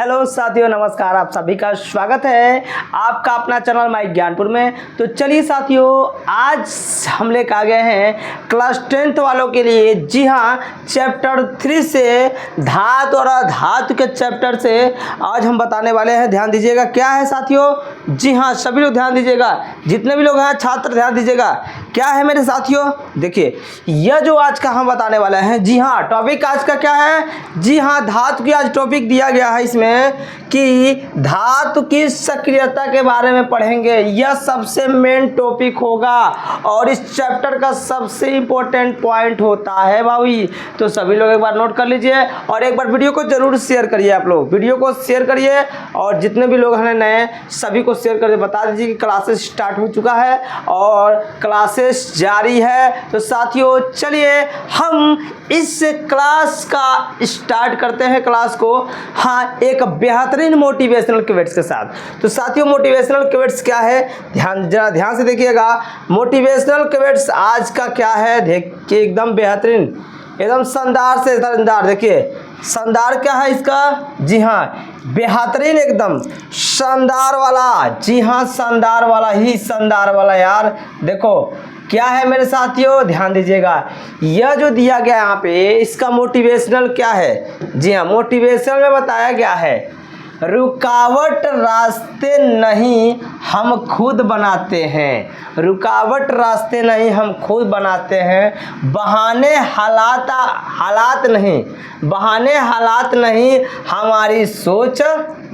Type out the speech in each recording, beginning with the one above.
Hello साथियों, नमस्कार। आप सभी का स्वागत है आपका अपना चैनल माई ज्ञानपुर में। तो चलिए साथियों, आज हम लेकर आ गए हैं क्लास 10th वालों के लिए। जी हाँ, चैप्टर 3 से धातु और अधातु के चैप्टर से आज हम बताने वाले हैं। ध्यान दीजिएगा, क्या है साथियों? जी हाँ, सभी लोग ध्यान दीजिएगा, जितने भी लोग हैं छात्र ध्यान दीजिएगा। क्या है मेरे साथियों? देखिए, यह जो आज का हम बताने वाले हैं, जी हाँ, टॉपिक आज का क्या है? जी हाँ, धातु की आज टॉपिक दिया गया है इसमें कि धातु की सक्रियता के बारे में पढ़ेंगे। यह सबसे मेन टॉपिक होगा और इस चैप्टर का सबसे इंपॉर्टेंट पॉइंट होता है भाई। तो सभी लोग एक बार नोट कर लीजिए और एक बार वीडियो को जरूर शेयर करिए। आप लोग वीडियो को शेयर करिए और जितने भी लोग हैं नए सभी को शेयर करके बता दीजिए कि क्लासेस स्टार्ट हो चुका है और क्लासेस जारी है। तो साथियों चलिए हम इस क्लास का स्टार्ट करते हैं क्लास को। हाँ, एक बेहतरीन मोटिवेशनल क्वेट्स के साथ। तो साथियों, मोटिवेशनल क्वेट्स क्या है? जरा ध्यान से देखिएगा। मोटिवेशनल क्वेट्स आज का क्या है? देखिए, एकदम बेहतरीन, एकदम शानदार से शानदार। देखिए शानदार क्या है इसका? जी हाँ, बेहतरीन, एकदम शानदार वाला। जी हाँ, शानदार वाला ही, शानदार वाला यार। देखो क्या है मेरे साथियों, ध्यान दीजिएगा। यह जो दिया गया यहाँ पे, इसका मोटिवेशनल क्या है? जी हाँ, मोटिवेशनल में बताया गया है, रुकावट रास्ते नहीं हम खुद बनाते हैं। रुकावट रास्ते नहीं हम खुद बनाते हैं। बहाने हालात नहीं हमारी सोच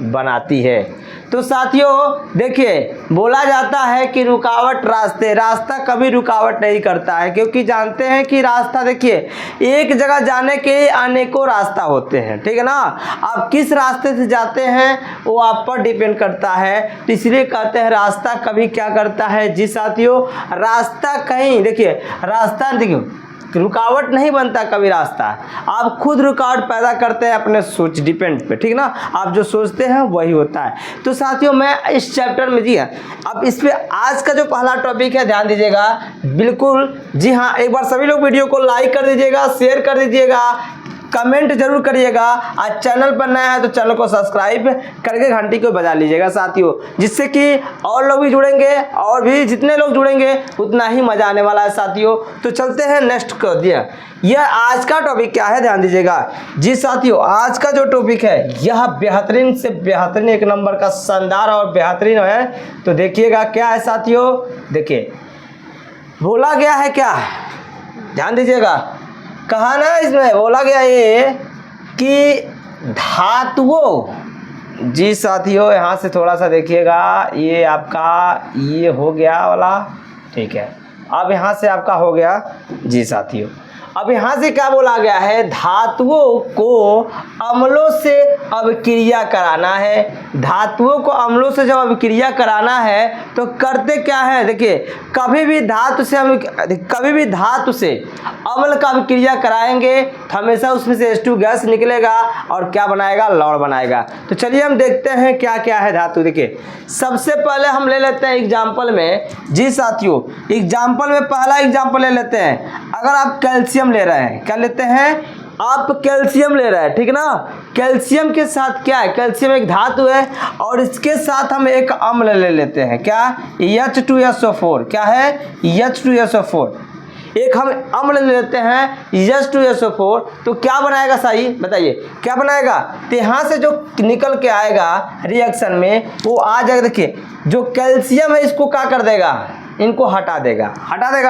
बनाती है। तो साथियों देखिए, बोला जाता है कि रास्ता कभी रुकावट नहीं करता है, क्योंकि जानते हैं कि रास्ता, देखिए, एक जगह जाने के लिए अनेकों रास्ता होते हैं, ठीक है ना। आप किस रास्ते से जाते हैं वो आप पर डिपेंड करता है। तो इसलिए कहते हैं रास्ता कभी क्या करता है? जी साथियों, रास्ता कहीं, देखिए रास्ता, देखिए रुकावट नहीं बनता कभी रास्ता। आप खुद रुकावट पैदा करते हैं अपने सोच डिपेंड पे, ठीक ना। आप जो सोचते हैं वही होता है। तो साथियों मैं इस चैप्टर में, जी हाँ, अब इस पे आज का जो पहला टॉपिक है, ध्यान दीजिएगा बिल्कुल। जी हाँ, एक बार सभी लोग वीडियो को लाइक कर दीजिएगा, शेयर कर दीजिएगा, कमेंट जरूर करिएगा। आज चैनल पर नया है तो चैनल को सब्सक्राइब करके घंटी को बजा लीजिएगा साथियों, जिससे कि और लोग भी जुड़ेंगे और भी जितने लोग जुड़ेंगे उतना ही मजा आने वाला है साथियों। तो चलते हैं नेक्स्ट कर दिया। यह आज का टॉपिक क्या है? ध्यान दीजिएगा। जी साथियों, आज का जो टॉपिक है यह बेहतरीन से बेहतरीन, एक नंबर का शानदार और बेहतरीन है। तो देखिएगा क्या है साथियों। देखिए बोला गया है क्या, ध्यान दीजिएगा। कहा ना, इसमें बोला गया ये कि धातुओं, जी साथियों यहाँ से थोड़ा सा देखिएगा, ये आपका ये हो गया वाला, ठीक है। अब यहाँ से आपका हो गया। जी साथियों, अब यहाँ से क्या बोला गया है? धातुओं को अम्लों से अभिक्रिया कराना है। धातुओं को अम्लों से जब अभिक्रिया कराना है तो करते क्या है? देखिए, कभी भी धातु से अम्ल का अभिक्रिया कराएंगे तो हमेशा उसमें से H2 गैस निकलेगा और क्या बनाएगा? लवण बनाएगा। तो चलिए हम देखते हैं क्या क्या है धातु। देखिए सबसे पहले हम ले लेते हैं एग्जाम्पल में। जी साथियों, एग्जाम्पल में पहला एग्जाम्पल ले लेते हैं। अगर आप कैल्शियम ले रहे हैं, क्या लेते हैं? आप कैल्शियम ले रहे हैं, ठीक ना। कैल्शियम के साथ क्या है? कैल्शियम एक धातु है और इसके साथ हम एक अम्ल ले लेते हैं। क्या? H2SO4। क्या है? H2SO4। एक हम अम्ल ले लेते हैं H2SO4। तो क्या बनाएगा सही बताइए, क्या बनाएगा? तो यहाँ से जो निकल के आएगा रिएक्शन में वो आ जाएगा। देखिए जो कैल्शियम है इसको क्या कर देगा? इनको हटा देगा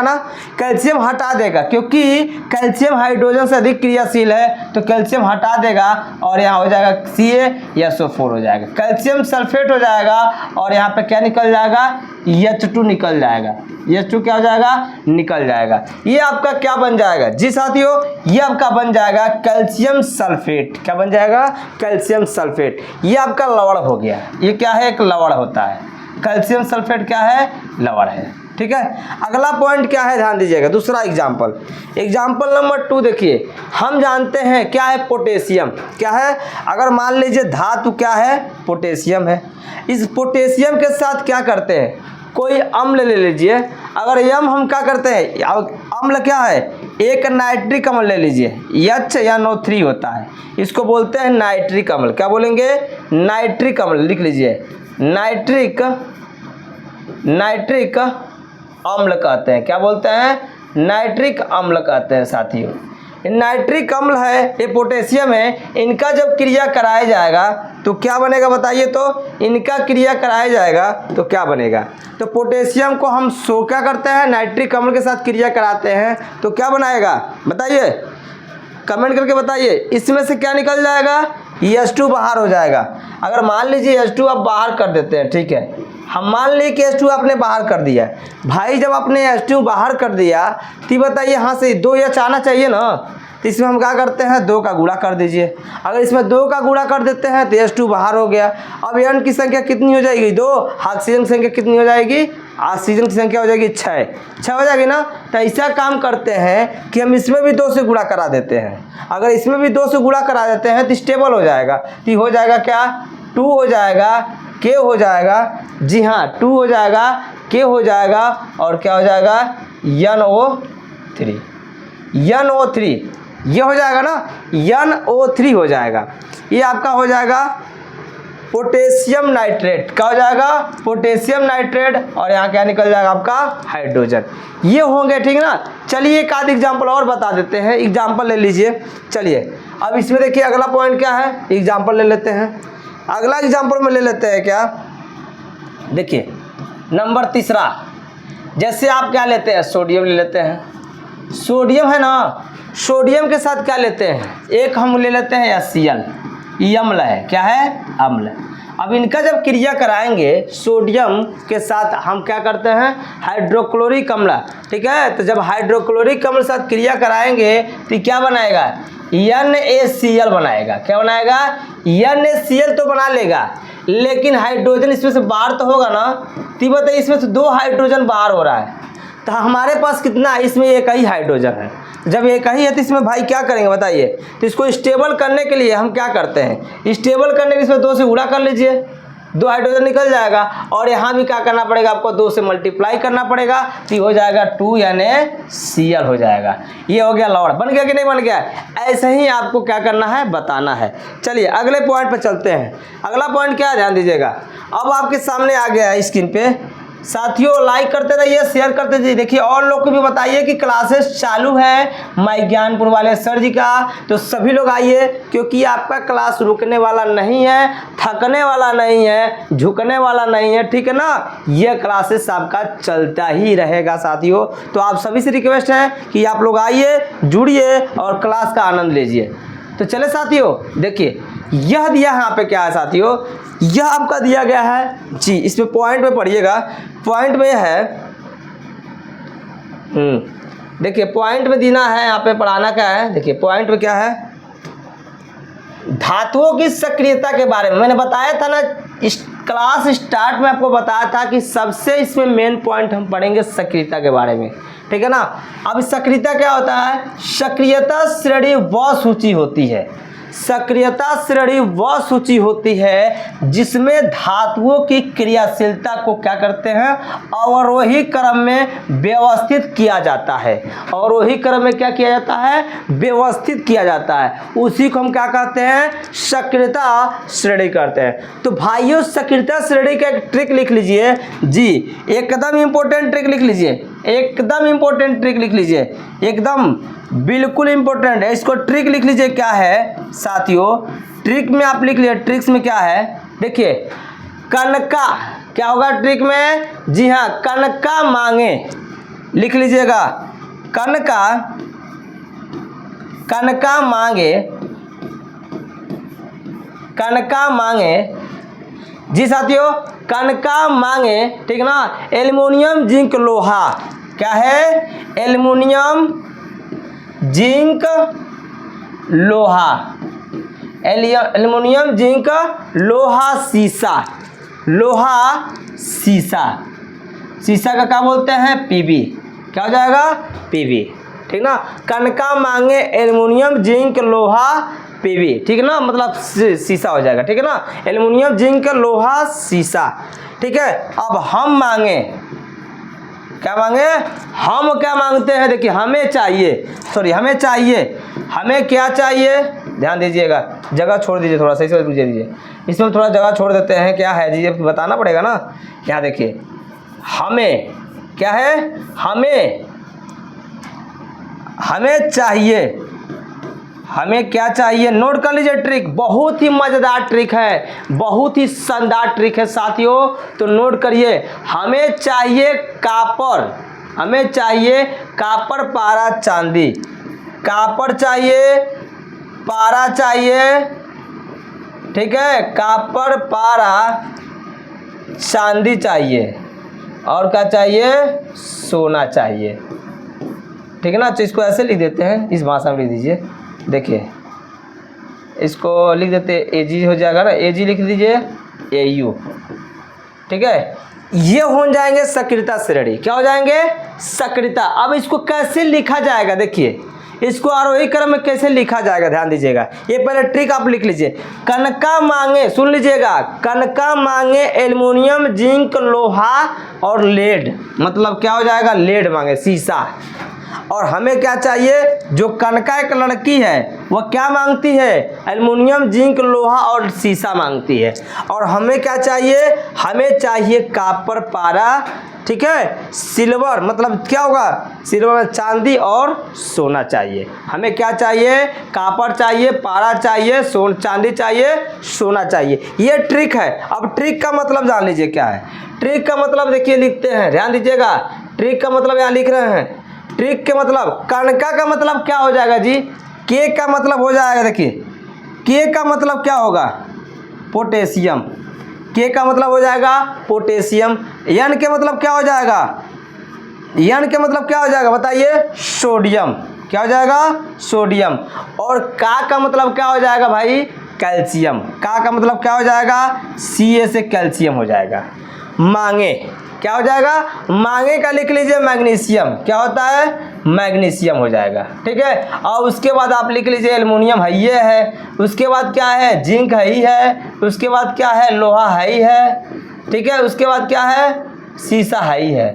ना। कैल्शियम हटा देगा, क्योंकि कैल्शियम हाइड्रोजन से अधिक क्रियाशील है, तो कैल्शियम हटा देगा और यहाँ हो जाएगा CaSO4 हो जाएगा। कैल्शियम सल्फेट हो जाएगा और यहाँ पे क्या निकल जाएगा? H2 निकल जाएगा। H2 क्या हो जाएगा? निकल जाएगा। ये आपका क्या बन जाएगा? जी साथियों, ये आपका बन जाएगा कैल्शियम सल्फेट। क्या बन जाएगा? Calcium sulphate. ये आपका लवण हो गया। ये क्या है? एक लवण होता है। कैल्शियम सल्फेट क्या है? लवण है, ठीक है। अगला पॉइंट क्या है? ध्यान दीजिएगा। दूसरा एग्जाम्पल नंबर 2 देखिए। हम जानते हैं क्या है? पोटेशियम। क्या है? अगर मान लीजिए धातु क्या है? पोटेशियम है। इस पोटेशियम के साथ क्या करते हैं? कोई अम्ल ले लीजिए। अगर यम हम क्या करते हैं? अम्ल क्या है? एक नाइट्रिक अम्ल ले लीजिए, HNO3 होता है, इसको बोलते हैं नाइट्रिक अम्ल। क्या बोलेंगे? नाइट्रिक अम्ल। लिख लीजिए, नाइट्रिक अम्ल कहते हैं। क्या बोलते हैं? नाइट्रिक अम्ल कहते हैं साथियों। नाइट्रिक अम्ल है, ये पोटेशियम है, इनका जब क्रिया कराया जाएगा तो क्या बनेगा बताइए? तो इनका क्रिया कराया जाएगा तो क्या बनेगा? तो पोटेशियम को हम क्या करते हैं? नाइट्रिक अम्ल के साथ क्रिया कराते हैं तो क्या बनाएगा बताइए? कमेंट करके बताइए। इसमें से क्या निकल जाएगा? H2 बाहर हो जाएगा। अगर मान लीजिए H2 आप बाहर कर देते हैं, ठीक है, हम मान ली कि H2 आपने बाहर कर दिया। भाई जब आपने H2 बाहर कर दिया तो बताइए यहाँ से 2 H आना चाहिए ना, तो इसमें हम क्या करते हैं? 2 का गुणा कर दीजिए। अगर इसमें 2 का गुणा कर देते हैं तो H2 बाहर हो गया। अब N की संख्या कितनी हो जाएगी? 2। ऑक्सीजन की संख्या कितनी हो जाएगी? ऑक्सीजन की संख्या हो जाएगी 6 हो जाएगी ना। तो ऐसा काम करते हैं कि हम इसमें भी 2 से गुणा करा देते हैं। अगर इसमें भी 2 से गुणा करा देते हैं तो स्टेबल हो जाएगा। तो हो जाएगा क्या? 2 हो जाएगा, K हो जाएगा, जी हाँ 2 हो जाएगा, K हो जाएगा, और क्या हो जाएगा? NO3 ये हो जाएगा ना, NO3 हो जाएगा। ये आपका हो जाएगा पोटेशियम नाइट्रेट। क्या हो जाएगा? पोटेशियम नाइट्रेट, और यहाँ क्या निकल जाएगा? आपका हाइड्रोजन। ये होंगे, ठीक ना। चलिए एक आध एग्जाम्पल और बता देते हैं। एग्जाम्पल ले लीजिए। चलिए अब इसमें देखिए अगला पॉइंट क्या है, एग्जाम्पल ले लेते हैं। अगला एग्जाम्पल में ले लेते हैं क्या, देखिए नंबर 3, जैसे आप क्या लेते हैं? सोडियम ले लेते हैं। सोडियम है ना, सोडियम के साथ क्या लेते हैं? एक हम ले लेते हैं HCl, ये अम्ल है। क्या है? अम्ल। अब इनका जब क्रिया कराएंगे सोडियम के साथ हम क्या करते हैं? हाइड्रोक्लोरिक अम्ल, ठीक है। तो जब हाइड्रोक्लोरिक अम्ल के साथ क्रिया कराएंगे तो क्या बनाएगा? NaCl बनाएगा। क्या बनाएगा? NaCl तो बना लेगा, लेकिन हाइड्रोजन इसमें से बाहर तो होगा ना। तो बताइए इसमें से 2 हाइड्रोजन बाहर हो रहा है, तो हमारे पास कितना है? इसमें एक ही हाइड्रोजन है। जब एक ही है तो इसमें भाई क्या करेंगे बताइए? तो इसको स्टेबल करने के लिए हम क्या करते हैं? स्टेबल करने के लिए इसमें 2 से गुणा कर लीजिए, 2 हाइड्रोजन निकल जाएगा। और यहाँ भी क्या करना पड़ेगा? आपको 2 से मल्टीप्लाई करना पड़ेगा, तो हो जाएगा 2 NaCl हो जाएगा। ये हो गया लॉर्ड। बन गया कि नहीं बन गया? ऐसे ही आपको क्या करना है? बताना है। चलिए अगले पॉइंट पर चलते हैं। अगला पॉइंट क्या है? ध्यान दीजिएगा। अब आपके सामने आ गया है स्क्रीन पे। साथियों लाइक करते रहिए, शेयर करते रहिए। देखिए और लोग को भी बताइए कि क्लासेस चालू है माई ज्ञानपुर वाले सर जी का, तो सभी लोग आइए, क्योंकि आपका क्लास रुकने वाला नहीं है, थकने वाला नहीं है, झुकने वाला नहीं है, ठीक है ना। ये क्लासेस आपका चलता ही रहेगा साथियों। तो आप सभी से रिक्वेस्ट है कि आप लोग आइए, जुड़िए और क्लास का आनंद लीजिए। तो चले साथियों, देखिए यह दिया यहाँ पे क्या है साथियों? यह आपका दिया गया है जी, इसमें पॉइंट में पढ़िएगा। पॉइंट में है देखिए पॉइंट में देना है, यहाँ पे पढ़ाना क्या है? देखिए पॉइंट में क्या है? धातुओं की सक्रियता के बारे में मैंने बताया था ना, इस क्लास स्टार्ट में आपको बताया था कि सबसे इसमें मेन पॉइंट हम पढ़ेंगे सक्रियता के बारे में, ठीक है ना। अब सक्रियता क्या होता है? सक्रियता श्रेणी वह सूची होती है, सक्रियता श्रेणी वह सूची होती है जिसमें धातुओं की क्रियाशीलता को क्या करते हैं? अवरोही क्रम में व्यवस्थित किया जाता है। अवरोही क्रम में क्या किया जाता है? व्यवस्थित किया जाता है। उसी को हम क्या कहते हैं? सक्रियता श्रेणी कहते हैं। तो भाइयों सक्रियता श्रेणी का एक ट्रिक लिख लीजिए जी, एकदम इंपॉर्टेंट ट्रिक लिख लीजिए, एकदम इंपॉर्टेंट ट्रिक लिख लीजिए, एकदम बिल्कुल इंपॉर्टेंट है। इसको ट्रिक लिख लीजिए। क्या है साथियों? ट्रिक में आप लिख लीजिए, ट्रिक्स में क्या है? देखिए कनका क्या होगा ट्रिक में? जी हाँ, कनका मांगे, लिख लीजिएगा। कनका, कनका मांगे, कनका मांगे जी साथियों, कनका मांगे, ठीक ना। एल्युमिनियम जिंक लोहा, क्या है? एल्युमिनियम जिंक लोहा, एल्युमिनियम जिंक लोहा सीसा, लोहा सीसा, सीसा का क्या बोलते हैं? पीबी। क्या हो जाएगा? पीबी, ठीक ना। कनका मांगे एल्युमिनियम जिंक लोहा पीबी, ठीक है ना, मतलब सीसा हो जाएगा, ठीक है ना। एल्युमिनियम जिंक लोहा सीसा, ठीक है। अब हम मांगे, क्या मांगे, हम क्या मांगते हैं, देखिए हमें चाहिए, सॉरी हमें चाहिए, हमें क्या चाहिए, ध्यान दीजिएगा, जगह छोड़ दीजिए थोड़ा सा, इसे बुझे दीजिए, इसमें थोड़ा जगह छोड़ देते हैं, क्या है जी, अब बताना पड़ेगा ना। यहाँ देखिए हमें क्या है, हमें चाहिए, हमें क्या चाहिए, नोट कर लीजिए ट्रिक, बहुत ही मज़ेदार ट्रिक है, बहुत ही शानदार ट्रिक है साथियों, तो नोट करिए, हमें चाहिए कापर, हमें चाहिए कापर पारा चांदी, कापर चाहिए, पारा चाहिए, ठीक है, कापर पारा चांदी चाहिए, और क्या चाहिए, सोना चाहिए, ठीक है ना। तो इसको ऐसे लिख देते हैं, इस भाषा में लिख दीजिए, देखिए इसको लिख देते, ए जी हो जाएगा ना, ए जी लिख दीजिए, ए यू, ठीक है। ये हो जाएंगे सक्रियता श्रेणी, क्या हो जाएंगे, सक्रियता। अब इसको कैसे लिखा जाएगा, देखिए इसको आरोही क्रम में कैसे लिखा जाएगा, ध्यान दीजिएगा, ये पहले ट्रिक आप लिख लीजिए, कनका मांगे, सुन लीजिएगा, कनका मांगे एल्युमिनियम, जिंक, लोहा और लेड, मतलब क्या हो जाएगा, लेड मांगे, शीशा। और हमें क्या चाहिए, जो कनका एक लड़की है वह क्या मांगती है, एल्युमिनियम, जिंक, लोहा और शीशा मांगती है। और हमें क्या चाहिए, हमें चाहिए कापर पारा, ठीक है, सिल्वर, मतलब क्या होगा, सिल्वर चांदी और सोना चाहिए। हमें क्या चाहिए, कापर चाहिए, पारा चाहिए, चांदी चाहिए, सोना चाहिए। ये ट्रिक है। अब ट्रिक का मतलब जान लीजिए क्या है, ट्रिक का मतलब देखिए लिखते हैं, ध्यान दीजिएगा, ट्रिक का मतलब यहाँ लिख रहे हैं, ट्रिक के मतलब, कणका का मतलब क्या हो जाएगा जी, के का मतलब हो जाएगा, देखिए के का मतलब क्या होगा, पोटेशियम, के का मतलब हो जाएगा पोटेशियम, एन के मतलब क्या हो जाएगा, एन के मतलब क्या हो जाएगा बताइए, सोडियम, क्या हो जाएगा, सोडियम। और का मतलब क्या हो जाएगा भाई, कैल्शियम, का मतलब क्या हो जाएगा, Ca से कैल्शियम हो जाएगा। मांगे क्या हो जाएगा, मांगे का लिख लीजिए मैग्नीशियम, क्या होता है, मैग्नीशियम हो जाएगा, ठीक है। और उसके बाद आप लिख लीजिए एल्युमिनियम है, ये है, उसके बाद क्या है, जिंक है ही है, उसके बाद क्या है, लोहा है ही है, ठीक है, उसके बाद क्या है, शीशा है ही है,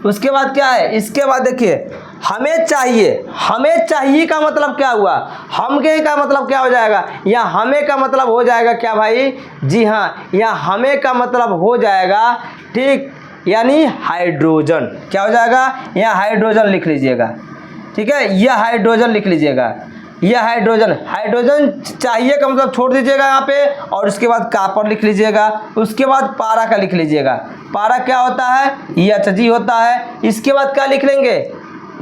उसके बाद क्या है, इसके बाद देखिए हमें चाहिए, हमें चाहिए का मतलब क्या हुआ, हमके का मतलब क्या हो जाएगा, या हमें का मतलब हो जाएगा क्या भाई, जी हाँ, या हमें का मतलब हो जाएगा, ठीक, यानी हाइड्रोजन, क्या हो जाएगा, यहाँ हाइड्रोजन लिख लीजिएगा, ठीक है, यह हाइड्रोजन लिख लीजिएगा, यह हाइड्रोजन, हाइड्रोजन चाहिए का मतलब छोड़ दीजिएगा यहाँ पे, और उसके बाद कापर लिख लीजिएगा, उसके बाद पारा का लिख लीजिएगा, पारा क्या होता है, यह Hg होता है, इसके बाद क्या लिख लेंगे,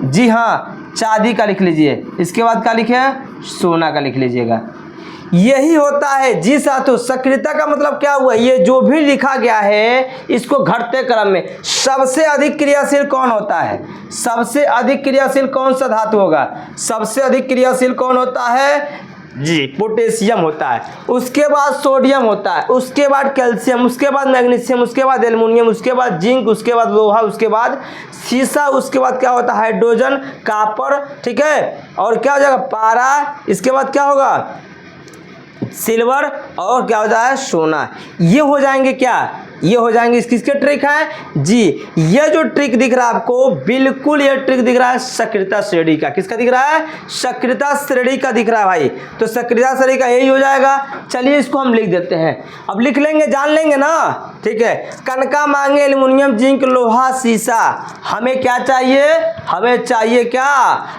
जी हाँ चांदी का लिख लीजिए, इसके बाद क्या लिखे, सोना का लिख लीजिएगा। यही होता है जी साथियों, सक्रियता का मतलब क्या हुआ, ये जो भी लिखा गया है इसको घटते क्रम में सबसे अधिक क्रियाशील कौन होता है, सबसे अधिक क्रियाशील कौन सा धातु होगा, सबसे अधिक क्रियाशील कौन होता है जी, पोटेशियम होता है, उसके बाद सोडियम होता है, उसके बाद कैल्शियम, उसके बाद मैग्नीशियम, उसके बाद एल्युमिनियम, उसके बाद जिंक, उसके बाद लोहा, उसके बाद शीशा, उसके बाद क्या होता है, हाइड्रोजन, कापर, ठीक है, और क्या हो जाएगा, पारा, इसके बाद क्या होगा, सिल्वर, और क्या हो जाए, सोना। ये हो जाएंगे क्या, ये हो जाएंगे किसके ट्रिक है जी, ये जो ट्रिक दिख रहा है आपको, बिल्कुल ये ट्रिक दिख रहा है सक्रियता श्रेणी का, किसका दिख रहा है, सक्रियता श्रेणी का दिख रहा है भाई, तो सक्रियता श्रेणी का यही हो जाएगा। चलिए इसको हम लिख देते हैं, अब लिख लेंगे, जान लेंगे ना, ठीक है। कनका मांगे एल्युमिनियम, जिंक, लोहा, शीशा, हमें क्या चाहिए, हमें चाहिए क्या,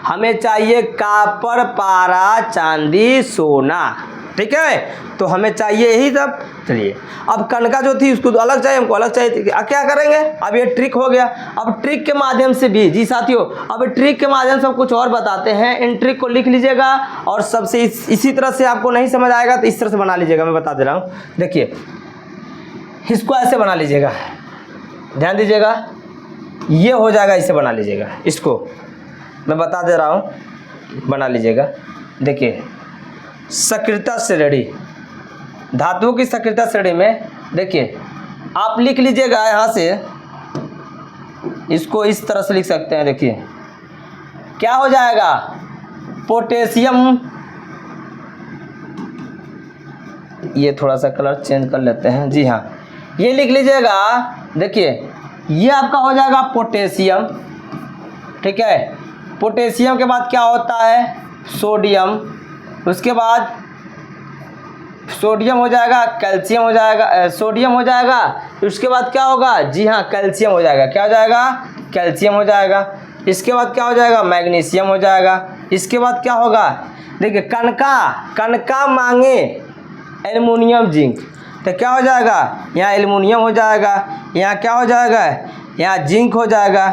हमें चाहिए कापर, पारा, चांदी, सोना, ठीक है, तो हमें चाहिए यही सब। चलिए अब कनका जो थी उसको तो अलग चाहिए, हमको अलग चाहिए, क्या करेंगे, अब ये ट्रिक हो गया। अब ट्रिक के माध्यम से भी जी साथियों, अब ट्रिक के माध्यम से हम कुछ और बताते हैं, इन ट्रिक को लिख लीजिएगा, और सबसे इसी तरह से आपको नहीं समझ आएगा तो इस तरह से बना लीजिएगा, मैं बता दे रहा हूँ, देखिए इसको ऐसे बना लीजिएगा, ध्यान दीजिएगा, ये हो जाएगा, इसे बना लीजिएगा, इसको मैं बता दे रहा हूँ, बना लीजिएगा। देखिए सक्रियता श्रेणी, धातुओं की सक्रियता श्रेणी में देखिए आप लिख लीजिएगा, यहाँ से इसको इस तरह से लिख सकते हैं, देखिए क्या हो जाएगा, पोटेशियम, ये थोड़ा सा कलर चेंज कर लेते हैं, जी हाँ, ये लिख लीजिएगा, देखिए ये आपका हो जाएगा पोटेशियम, ठीक है। पोटेशियम के बाद क्या होता है, सोडियम, उसके बाद सोडियम हो जाएगा, कैल्शियम हो जाएगा, सोडियम हो जाएगा, उसके बाद क्या होगा, जी हाँ कैल्शियम हो जाएगा, क्या हो जाएगा, कैल्शियम हो जाएगा। इसके बाद क्या हो जाएगा, मैग्नीशियम हो जाएगा। इसके बाद क्या होगा, देखिए कनका मांगे एल्युमिनियम जिंक, तो क्या हो जाएगा, यहाँ एल्युमिनियम हो जाएगा, यहाँ क्या हो जाएगा, यहाँ जिंक हो जाएगा।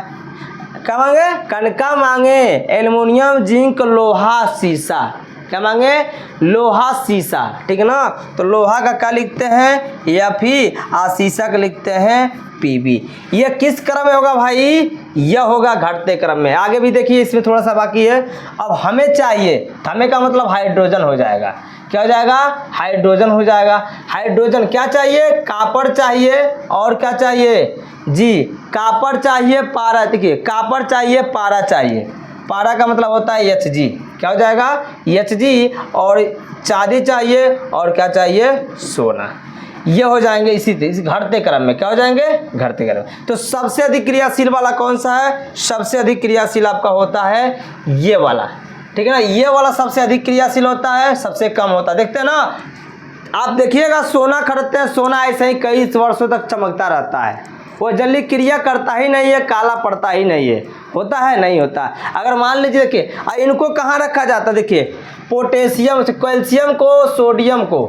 क्या मांगे, कनका मांगे एल्युमिनियम जिंक लोहा सीसा, क्या मांगे, लोहा सीसा, ठीक है ना। तो लोहा का क्या लिखते हैं, Fe, और सीसा का लिखते हैं Pb। ये किस क्रम में होगा भाई, यह होगा घटते क्रम में। आगे भी देखिए, इसमें थोड़ा सा बाकी है। अब हमें चाहिए, हमें का मतलब हाइड्रोजन हो जाएगा, क्या हो जाएगा, हाइड्रोजन हो जाएगा। हाइड्रोजन क्या चाहिए, कापर चाहिए, और क्या चाहिए जी, कापर चाहिए, पारा, देखिए कापर चाहिए, पारा चाहिए, पारा का मतलब होता है Hg, क्या हो जाएगा, Hg, और चांदी चाहिए, और क्या चाहिए, सोना। ये हो जाएंगे इसी घटते क्रम में, क्या हो जाएंगे, घटते क्रम में। तो सबसे अधिक क्रियाशील वाला कौन सा है, सबसे अधिक क्रियाशील आपका होता है ये वाला, ठीक है ना। ये वाला सबसे अधिक क्रियाशील होता है, सबसे कम होता है। देखते हैं ना, आप देखिएगा सोना खरीदते हैं, सोना ऐसे ही कई वर्षों तक चमकता रहता है, वो जल्दी क्रिया करता ही नहीं है, काला पड़ता ही नहीं है, होता है, नहीं होता। अगर मान लीजिए, देखिए इनको कहाँ रखा जाता है, देखिए पोटेशियम, कैल्शियम को, सोडियम को,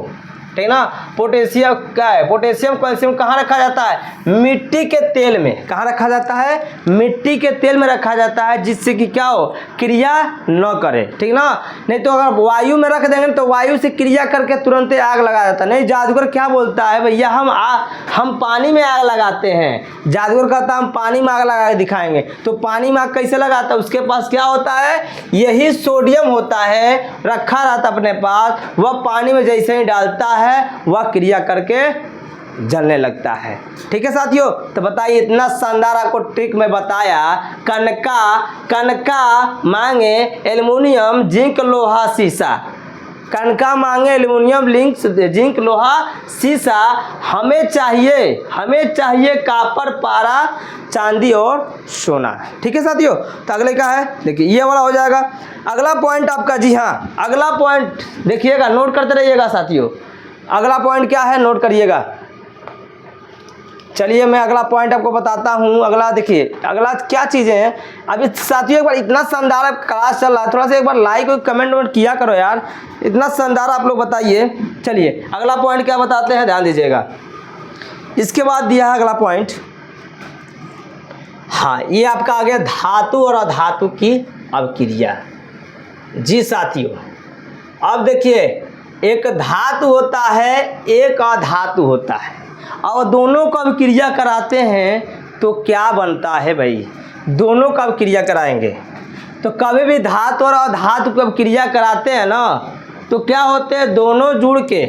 ठीक है ना। पोटेशियम क्या है, पोटेशियम कैल्शियम कहाँ रखा जाता है, मिट्टी के तेल में, कहाँ रखा जाता है, मिट्टी के तेल में रखा जाता है, जिससे कि क्या हो, क्रिया न करे, ठीक ना। नहीं तो अगर वायु में रख देंगे तो वायु से क्रिया करके तुरंत आग लगा जाता है। नहीं, जादूगर क्या बोलता है, भैया हम पानी में आग लगाते हैं। जादूगर कहता है हम पानी में आग लगा के दिखाएंगे। तो पानी में आग कैसे लगाता है, उसके पास क्या होता है, यही सोडियम होता है, रखा रहता अपने पास, वह पानी में जैसे ही डालता है वह क्रिया करके जलने लगता है, ठीक है साथियों। तो बताइए, इतना शानदार आपको ट्रिक में बताया, कनका मांगे एल्युमिनियम जिंक लोहा सीसा, कनका मांगे एल्युमिनियम जिंक लोहा सीसा, हमें चाहिए कापर, पारा, चांदी और सोना, ठीक है साथियों। तो अगले क्या है, देखिए ये वाला हो जाएगा। अगला पॉइंट आपका, जी हाँ अगला पॉइंट देखिएगा, नोट करते रहिएगा साथियों। अगला पॉइंट क्या है, नोट करिएगा। चलिए मैं अगला पॉइंट आपको बताता हूँ। अगला देखिए, अगला क्या चीज़ें हैं अभी साथियों, एक बार इतना शानदार क्लास चल रहा है, थोड़ा सा एक बार लाइक और कमेंट किया करो यार, इतना शानदार आप लोग बताइए। चलिए अगला पॉइंट क्या बताते हैं, ध्यान दीजिएगा। इसके बाद दिया है अगला पॉइंट, हाँ ये आपका आ गया धातु और अधातु की अवक्रिया। जी साथियों, अब देखिए एक धातु होता है, एक अधातु होता है, और दोनों को अब क्रिया कराते हैं तो क्या बनता है भाई, दोनों का अब क्रिया कराएंगे तो कभी भी धातु और अधातु को अब क्रिया कराते हैं ना, तो क्या होते हैं, दोनों जुड़ के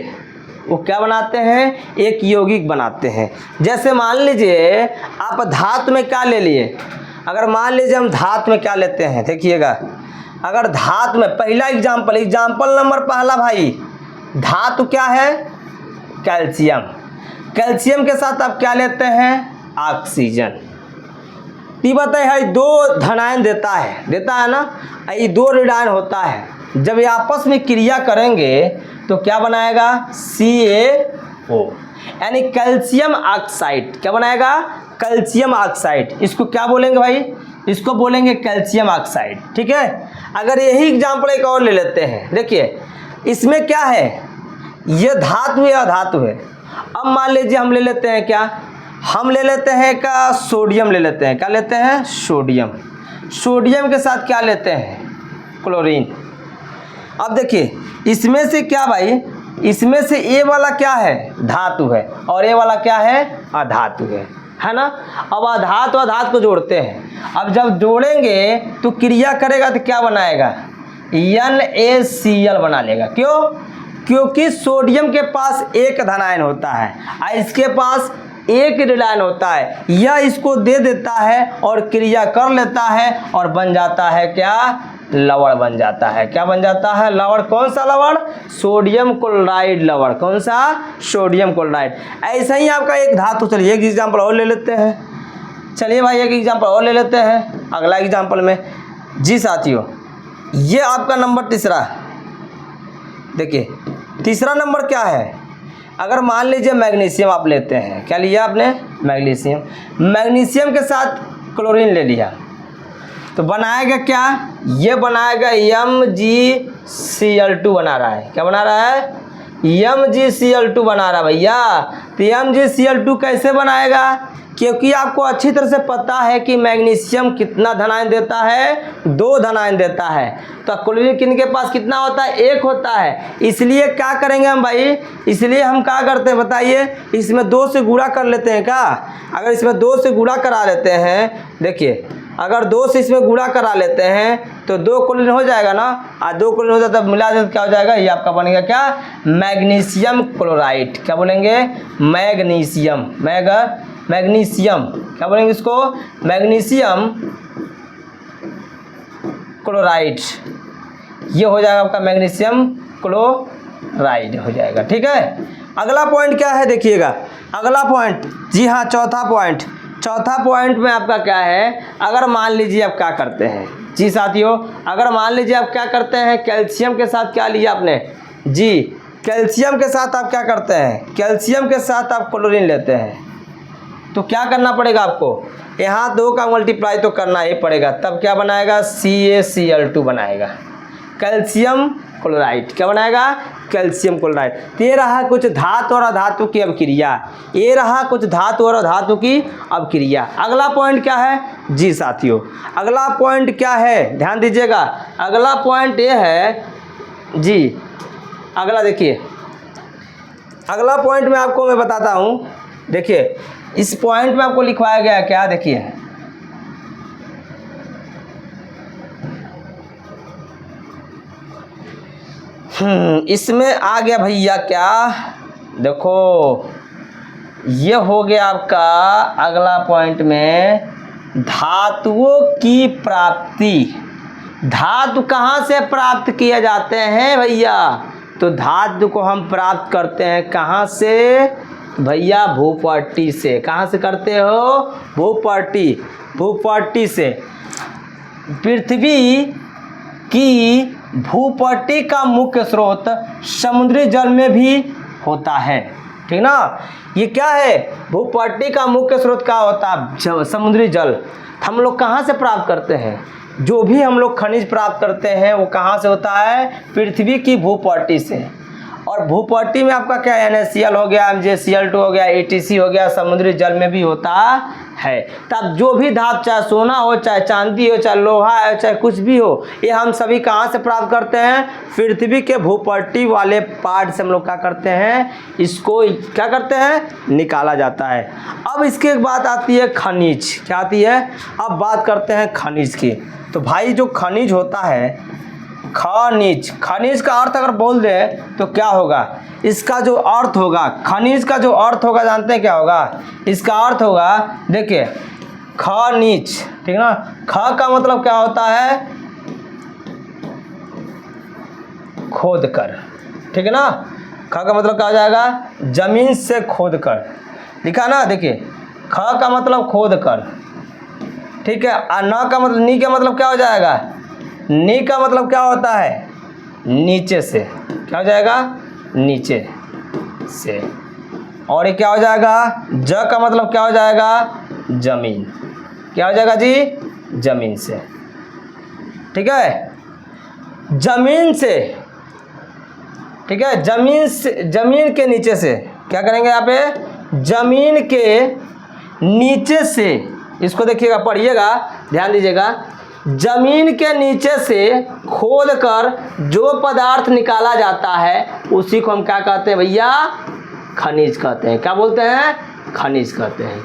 वो क्या बनाते हैं, एक यौगिक बनाते हैं। जैसे मान लीजिए आप धातु में क्या ले लिए, अगर मान लीजिए हम धातु में क्या लेते हैं, देखिएगा अगर धातु में पहला एग्जाम्पल नंबर पहला भाई, धातु क्या है, कैल्शियम, कैल्शियम के साथ आप क्या लेते हैं, ऑक्सीजन। ये बताए है, दो धनायन देता है ना, ये दो ऋणायन होता है, जब ये आपस में क्रिया करेंगे तो क्या बनाएगा, CaO, यानी कैल्शियम ऑक्साइड। क्या बनाएगा, कैल्शियम ऑक्साइड। इसको क्या बोलेंगे भाई, इसको बोलेंगे कैल्शियम ऑक्साइड, ठीक है। अगर यही एग्जाम्पल एक और ले लेते हैं, देखिए इसमें क्या है, ये धातु है अधातु है। अब मान लीजिए हम ले लेते हैं क्या, हम ले लेते हैं का सोडियम ले लेते हैं, क्या लेते हैं, सोडियम। सोडियम के साथ क्या लेते हैं, क्लोरीन। अब देखिए इसमें से क्या भाई, इसमें से ए वाला क्या है, धातु है, और ए वाला क्या है, अधातु है ना। अब अधातु अधातु को जोड़ते हैं, अब जब जोड़ेंगे तो क्रिया करेगा तो क्या बनाएगा, NaCl बना लेगा। क्यों, क्योंकि सोडियम के पास एक धनायन होता है और इसके पास एक ऋणायन होता है, यह इसको दे देता है और क्रिया कर लेता है और बन जाता है क्या, लवण बन जाता है। क्या बन जाता है, लवण। कौन सा लवण, सोडियम क्लोराइड लवण। कौन सा, सोडियम क्लोराइड। ऐसा ही आपका एक धातु, चलिए एक एग्जाम्पल और ले लेते हैं। चलिए भाई एक एग्जाम्पल और ले लेते हैं अगला एग्जाम्पल में। जी साथियों, ये आपका नंबर तीसरा। देखिए तीसरा नंबर क्या है, अगर मान लीजिए मैग्नीशियम आप लेते हैं, क्या लिया आपने, मैग्नीशियम। मैग्नीशियम के साथ क्लोरीन ले लिया तो बनाएगा क्या, ये बनाएगा MgCl2 बना रहा है। क्या बना रहा है, MgCl2 बना रहा है भैया। तो MgCl2 कैसे बनाएगा, क्योंकि आपको अच्छी तरह से पता है कि मैग्नीशियम कितना धनायन देता है, 2 धनायन देता है। तो क्लोरीन किनके पास कितना होता है, 1 होता है। इसलिए क्या करेंगे हम भाई, इसलिए हम क्या करते हैं बताइए, इसमें 2 से गुणा कर लेते हैं। क्या, अगर इसमें 2 से गुणा करा लेते हैं, देखिए अगर 2 से इसमें गुणा करा लेते हैं तो 2 क्लोरीन हो जाएगा ना, और 2 क्लोरीन हो जाता है मिला देते क्या हो जाएगा, ये आपका बनेगा क्या, मैग्नीशियम क्लोराइड। क्या बोलेंगे, मैग्नीशियम, मैग्नीशियम क्या बोलेंगे इसको, मैग्नीशियम क्लोराइड। ये हो जाएगा आपका मैग्नीशियम क्लोराइड हो जाएगा। ठीक है, अगला पॉइंट क्या है देखिएगा, अगला पॉइंट, जी हाँ चौथा पॉइंट में आपका क्या है, अगर मान लीजिए आप क्या करते हैं, जी साथियों अगर मान लीजिए आप क्या करते हैं, कैल्शियम के साथ क्या लिया आपने, जी कैल्शियम के साथ आप क्या करते हैं, कैल्शियम के साथ आप क्लोरीन लेते हैं, तो क्या करना पड़ेगा आपको, यहाँ 2 का मल्टीप्लाई तो करना ही पड़ेगा, तब क्या बनाएगा, CaCl2 बनाएगा, कैल्शियम क्लोराइड। क्या बनाएगा, कैल्शियम क्लोराइड। तो ये रहा कुछ धातु और अधातु की अभिक्रिया, ये रहा कुछ धातु और अधातु की अभिक्रिया। अगला पॉइंट क्या है, जी साथियों अगला पॉइंट क्या है, ध्यान दीजिएगा, अगला पॉइंट ये है जी, अगला देखिए, अगला पॉइंट में आपको मैं बताता हूँ। देखिए इस पॉइंट में आपको लिखवाया गया है क्या, देखिए इसमें आ गया भैया क्या, देखो ये हो गया आपका अगला पॉइंट में धातुओं की प्राप्ति। धातु कहाँ से प्राप्त किए जाते हैं भैया, तो धातु को हम प्राप्त करते हैं कहाँ से भैया, भूपट्टी से। कहाँ से करते हो, भूपट्टी से। पृथ्वी की भूपट्टी का मुख्य स्रोत समुद्री जल में भी होता है, ठीक ना। ये क्या है, भूपट्टी का मुख्य स्रोत क्या होता है, समुद्री जल। हम लोग कहाँ से प्राप्त करते हैं, जो भी हम लोग खनिज प्राप्त करते हैं वो कहाँ से होता है, पृथ्वी की भूपट्टी से। और भूपट्टी में आपका क्या NaCl हो गया, MgCl2 हो गया, ATC हो गया, समुद्री जल में भी होता है। तब जो भी धातु, चाहे सोना हो, चाहे चांदी हो, चाहे लोहा हो, चाहे कुछ भी हो, ये हम सभी कहाँ से प्राप्त करते हैं, पृथ्वी के भूपट्टी वाले पार्ट से हम लोग क्या करते हैं, इसको क्या करते हैं, निकाला जाता है। अब इसके बाद आती है खनिज। क्या आती है, अब बात करते हैं खनिज की। तो भाई जो खनिज होता है, खनिज का अर्थ अगर बोल दे तो क्या होगा, इसका जो अर्थ होगा, खनिज का जो अर्थ होगा जानते हैं क्या होगा, इसका अर्थ होगा, देखिए खनिज, ठीक ना। ख का मतलब क्या होता है, खोद कर, ठीक है ना। ख का मतलब क्या हो जाएगा, जमीन से खोद कर, लिखा ना, देखिए ख का मतलब खोद कर, ठीक है। और न का मतलब, नी का मतलब क्या हो जाएगा, नी का मतलब क्या होता है, नीचे से। क्या हो जाएगा, नीचे से। और ये क्या हो जाएगा, ज का मतलब क्या हो जाएगा, जमीन। क्या हो जाएगा जी, जमीन से, ठीक है, जमीन से, ठीक है, जमीन से, जमीन के नीचे से। क्या करेंगे यहाँ पे, जमीन के नीचे से, इसको देखिएगा, पढ़िएगा, ध्यान दीजिएगा, जमीन के नीचे से खोद कर जो पदार्थ निकाला जाता है उसी को हम क्या कहते हैं भैया, खनिज कहते हैं। क्या बोलते हैं, खनिज कहते हैं।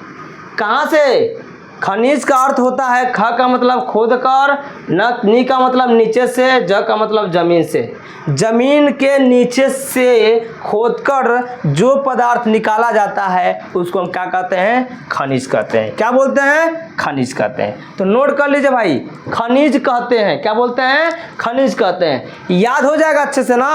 कहाँ से, खनिज का अर्थ होता है, ख का मतलब खोद कर, न, नी का मतलब नीचे से, ज का मतलब जमीन से। जमीन के नीचे से खोदकर जो पदार्थ निकाला जाता है उसको हम क्या कहते हैं, खनिज कहते हैं। क्या बोलते हैं, खनिज कहते हैं। तो नोट कर लीजिए भाई, खनिज कहते हैं। क्या बोलते हैं, खनिज कहते हैं। याद हो जाएगा अच्छे से ना,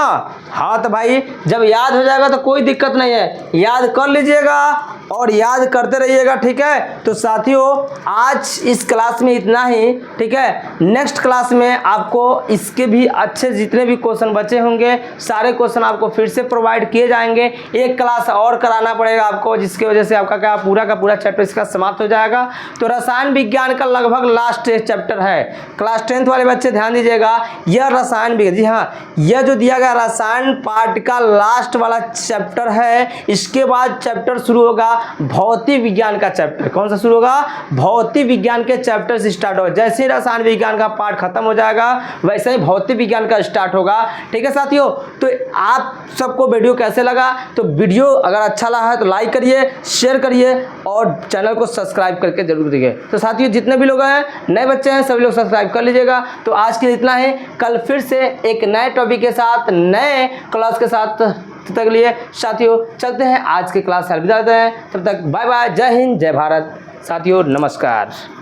हाँ। तो भाई जब याद हो जाएगा तो कोई दिक्कत नहीं है, याद कर लीजिएगा, और याद करते रहिएगा, ठीक है। तो साथियों आज इस क्लास में इतना ही, ठीक है। नेक्स्ट क्लास में आपको इसके भी अच्छे जितने भी क्वेश्चन बचे होंगे सारे क्वेश्चन आपको फिर से प्रोवाइड किए जाएंगे। एक क्लास और कराना पड़ेगा आपको, जिसकी वजह से आपका क्या पूरा का पूरा चैप्टर इसका समाप्त हो जाएगा। तो रसायन विज्ञान का लगभग लास्ट चैप्टर है। क्लास 10th वाले बच्चे ध्यान दीजिएगा, यह रसायन विज्ञान, जी हाँ, यह जो दिया गया रसायन पार्ट का लास्ट वाला चैप्टर है। इसके बाद चैप्टर शुरू होगा भौतिक विज्ञान का चैप्टर। कौन सा शुरू होगा? भौतिक विज्ञान के चैप्टर से स्टार्ट होगा। जैसे ही रसायन विज्ञान का पार्ट खत्म हो जाएगा वैसे ही भौतिक विज्ञान का स्टार्ट होगा, ठीक है साथियों। तो आप सबको वीडियो कैसे लगा? तो वीडियो अगर अच्छा लगा है तो लाइक करिए, शेयर करिए और चैनल को सब्सक्राइब करके जरूर देखिए। तो साथियों जितने भी लोग हैं नए बच्चे हैं सभी लोग सब्सक्राइब कर लीजिएगा। तो आज के लिए इतना ही, कल फिर से एक नए टॉपिक के साथ नए क्लास के साथ, तब तक लिए साथियों चलते हैं आज के क्लास से अलविदा देते हैं। तब तक बाय बाय, जय हिंद, जय भारत साथियों, नमस्कार।